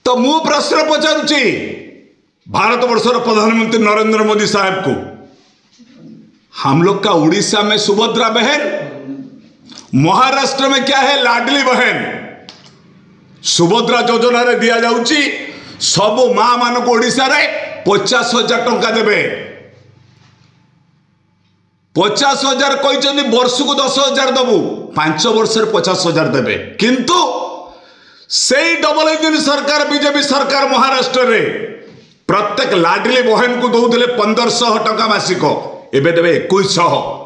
तो मु प्रश्न पचारुची भारत वर्षर प्रधानमंत्री नरेंद्र मोदी साहब को, हम लोग का उड़ीसा में सुभद्रा बहन, महाराष्ट्र में क्या है लाडली बहन। सुभद्रा योजना रे दिया जाउची सब माँ मान को ओडिशा रे 50,000 टंका देवे। 50,000 कहते वर्ष को 10,000 दबू, 5 वर्ष 50,000 देवे। किंतु से डबल इंजिन सरकार बीजेपी सरकार महाराष्ट्र रे प्रत्येक लाडली बहन को दौले 1,500 टंका मासिक, एबे देवे 2,100।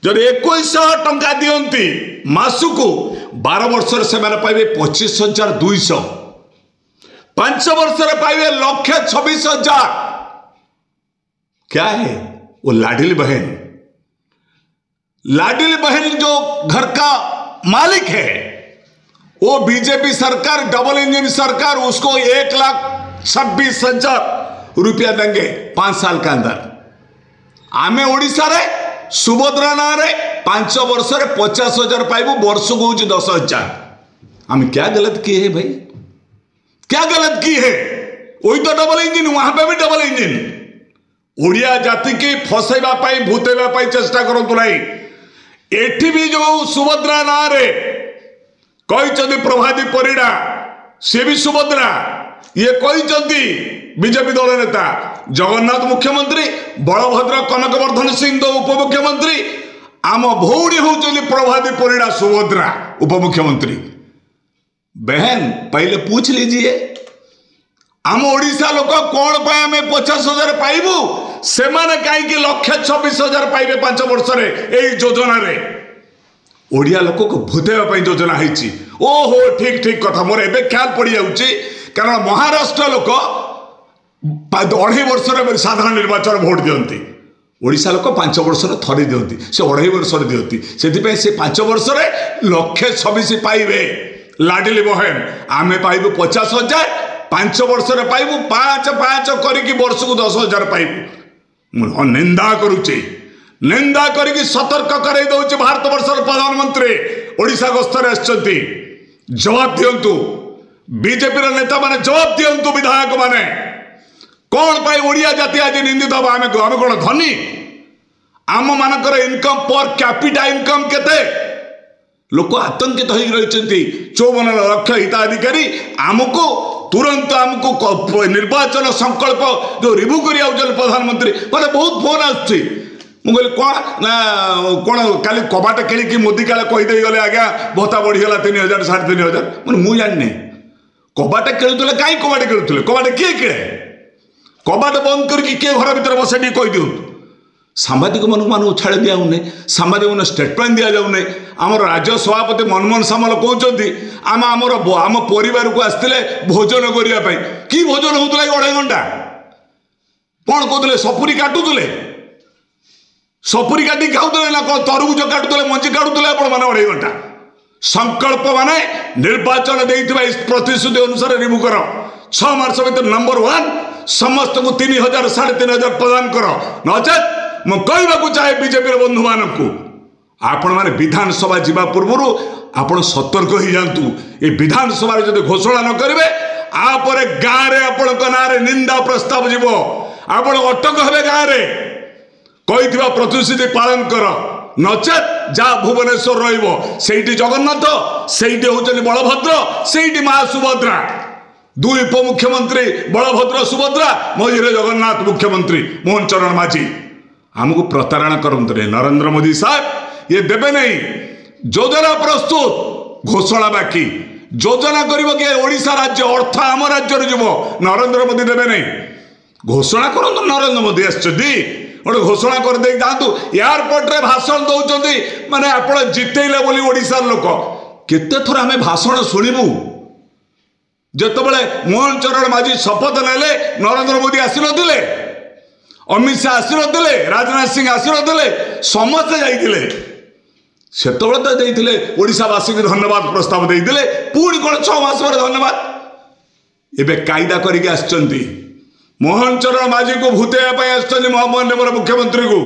जब 2,100 टंका दियंती मासुकू 12 वर्ष से पाइबे 25,200, 5 वर्ष पाइबे 1,26,000। क्या है वो लाडली बहन? लाडली बहन जो घर का मालिक है वो बीजेपी सरकार डबल इंजन सरकार उसको 1,26,000 रुपया देंगे 5 साल के अंदर। आमे ओडिशा रे सुभद्रा ना रे 5 वर्ष 50,000 पाइबू, वर्ष को 10,000। हम क्या गलत किए है भाई? क्या गलत की है? वही तो डबल इंजन, वहां पे भी डबल इंजन। ओडिया जाति की फसैबा पाई भूतेबा पाई चेष्टा करंतु नहीं। एठी भी जो सुभद्रा ना रे कहते प्रभादी परिड़ा सी भी सुभद्रा, ये कहते बीजेपी दल नेता जगन्नाथ मुख्यमंत्री, बलभद्र कनकवर्धन सिंह दो उपमुख्यमंत्री, आम भौणी होचली प्रभादी परिड़ा सुभद्रा उपमुख्यमंत्री। बहन पहले पूछ लीजिए आम ओडिशा लोक कौन पाए आम 50,000 पाइबू, से माने कहीं 1,26,000 पाइबे 5 वर्ष योजना रे। ओडिया लोक को भूतेवा योजना है। ओहो ठीक ठीक कथा मोर एबे ख्याल पड़ जाऊँगी, कारण महाराष्ट्र लोक 2.5 वर्ष साधारण निर्वाचन भोट दियंती, ओडिशा लोक 5 वर्ष थरे दियंती, से 2.5 वर्ष दियंती। से 5 वर्ष 1,26,000 पाइबे लाडली बहन, आमे पाइबू 50,000, 5 वर्ष पाइबू 5 करके वर्ष को 10,000 पाइबू। निंदा करुचे, निंदा करके सतर्क कराई दउचे भारत वर्षर प्रधानमंत्री ओडिशा गस्तर आछंती। जवाब दियंतु बीजेपी नेता माने, जवाब दियंतु विधायक माने, कौन पाई ओडिया जाति आज निंदित हम? आम कौन धनी? आम मानकर इनकम पर कैपिटा इनकम केते? लोक आतंकित हो रही 54 लाख हिताधिकारी। आमको तुरंत आमको निर्वाचन संकल्प जो रिव्यू कर प्रधानमंत्री मैंने बहुत फोन आसुच्छी। मुझे कौन ना कौन काली कबाट खेलिकी मोदी काले कहीदे गले आज्ञा भत्ता बढ़ीगला 3,000 3,500 मैंने मुझे जानी कबाट खेलुले कहीं कबाट खेलुले कबाट किए किए कबाट बंद करके किए घर भर बसे कही दिं। सांबादिक मान छाड़ दिया, सांबादिक मैंने स्टेटमेंट दि जाऊना। आम राज्य सभापति मनमोहन सामल कहते आम आम परिवार को आसते भोजन करने कि भोजन होता 2.5 घंटा कौन कहते सपुरी काटुले, सपुरी काटी खाऊले ना कौन तरबुज काटुले मंजी काटुले आपण मैंने 2.5 घंटा। संकल्प माने निर्वाचन देइथिबा प्रतिश्रुति अनुसार रिव्यू कर 6 मास भर नंबर 1 समस्त को 3,000 3,500 प्रदान कर। नचेत मु कहवाक चाहे बीजेपी बंधु मानक आपण मैंने विधानसभा जीवा पूर्व आपण सतर्क हो जातु। ये विधानसभा जब घोषणा न करेंगे आपरे गाँव में आपण ना निंदा प्रस्ताव जीव, आपण अटक हे गाँव में कही प्रतिश्रुति पालन कर। नचेत जा भुवनेश्वर रही जगन्नाथ, से होचनी बलभद्र, से माँ सुभद्रा, 2 उपमुख्यमंत्री बलभद्र सुभद्रा, मझे जगन्नाथ मुख्यमंत्री मोहन चरण माझी। हमको प्रतारणा करते नरेंद्र मोदी साहब ये देवे नहीं। योजना प्रस्तुत घोषणा बाकी योजना कर ओडिशा राज्य अर्थ आम राज्य जीव नरेंद्र मोदी देवे नहीं। घोषणा करूँ नरेंद्र मोदी आसती गोटे घोषणा कर दे जातु एयरपोर्ट रे भाषण दौरान माने आप जितेले बोली ओडिशा लोक केते थर आम भाषण शुणु। जितेबाला मोहन चरण माझी शपथ नेले नरेंद्र मोदी आसी नथिले, अमित शाह आसी नथिले, राजनाथ सिंह आसी नथिले, समस्ते जाइथिले। सेतबेले तो देइथिले ओडिशावासी को धन्यवाद प्रस्ताव देइथिले, पुणी कौन 6 मास पर धन्यवाद। एबे कायदा करके आछंती मोहन चरण माझी को भूतेया आछंती मुख्यमंत्री को।